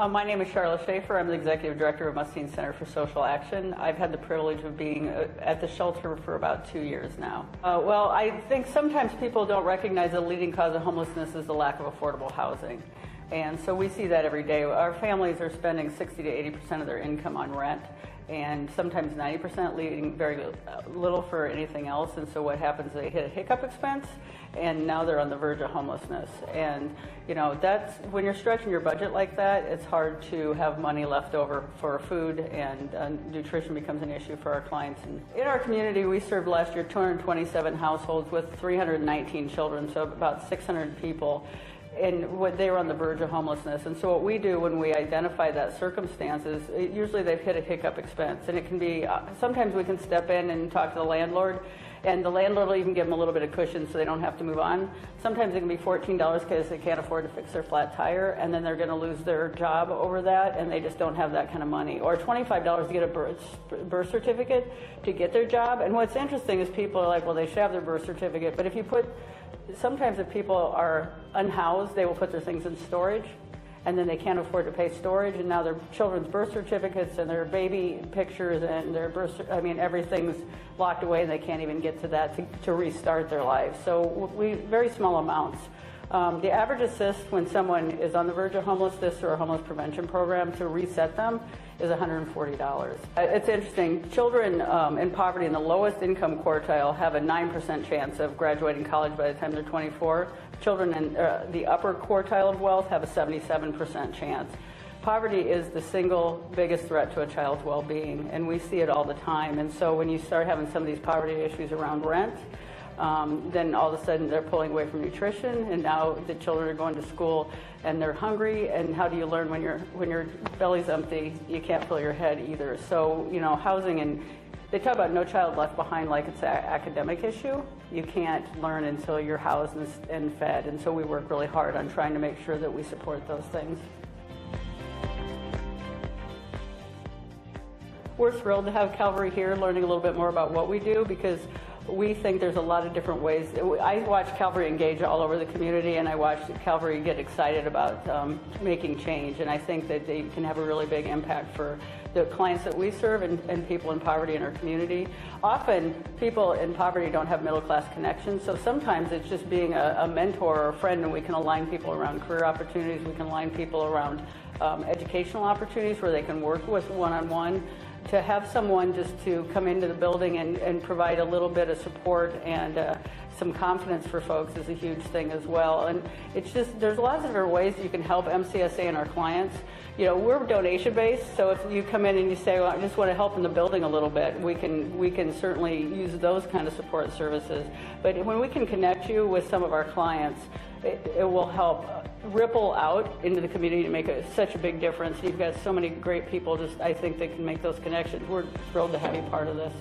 My name is Charla Schafer. I'm the Executive Director of Mustine Center for Social Action. I've had the privilege of being at the shelter for about 2 years now. Well, I think sometimes people don't recognize the leading cause of homelessness is the lack of affordable housing. And so we see that every day. Our families are spending 60 to 80% of their income on rent, and sometimes 90%, leaving very little for anything else. And so what happens, they hit a hiccup expense, and now they're on the verge of homelessness. And you know, that's when you're stretching your budget like that, it's hard to have money left over for food, and nutrition becomes an issue for our clients. And in our community, we served last year 227 households with 319 children, so about 600 people. And they were on the verge of homelessness. And so what we do when we identify that circumstance is usually they've hit a hiccup expense. And it can be, sometimes we can step in and talk to the landlord, and the landlord will even give them a little bit of cushion so they don't have to move on. Sometimes it can be $14 because they can't afford to fix their flat tire, and then they're going to lose their job over that, and they just don't have that kind of money. Or $25 to get a birth certificate to get their job. And what's interesting is people are like, well, they should have their birth certificate, but if you put, sometimes if people are unhoused, they will put their things in storage, and then they can't afford to pay storage, and now their children's birth certificates and their baby pictures and their everything's locked away, and they can't even get to that to restart their lives. So very small amounts. The average assist when someone is on the verge of homelessness through a homeless prevention program to reset them is $140. It's interesting. Children in poverty in the lowest income quartile have a 9% chance of graduating college by the time they're 24. Children in the upper quartile of wealth have a 77% chance. Poverty is the single biggest threat to a child's well-being, and we see it all the time. And so when you start having some of these poverty issues around rent, then all of a sudden they're pulling away from nutrition, and now the children are going to school and they're hungry, and how do you learn when your belly's empty? You can't fill your head either. So, you know, housing, and they talk about no child left behind like it's an academic issue. You can't learn until you're housed and fed, and so we work really hard on trying to make sure that we support those things. We're thrilled to have Calvary here, learning a little bit more about what we do, because we think there's a lot of different ways. I watch Calvary engage all over the community, and I watch Calvary get excited about making change, and I think that they can have a really big impact for the clients that we serve and people in poverty in our community. Often people in poverty don't have middle-class connections, so sometimes it's just being a mentor or a friend, and we can align people around career opportunities, we can align people around educational opportunities where they can work with one-on-one. To have someone just to come into the building and provide a little bit of support and some confidence for folks is a huge thing as well. And it's just, there's lots of different ways you can help MCSA and our clients. You know, we're donation-based, so if you come in and you say, well, I just want to help in the building a little bit, we can certainly use those kind of support services. But when we can connect you with some of our clients, it will help ripple out into the community to make such a big difference. You've got so many great people, I think, that can make those connections. We're thrilled to have you part of this.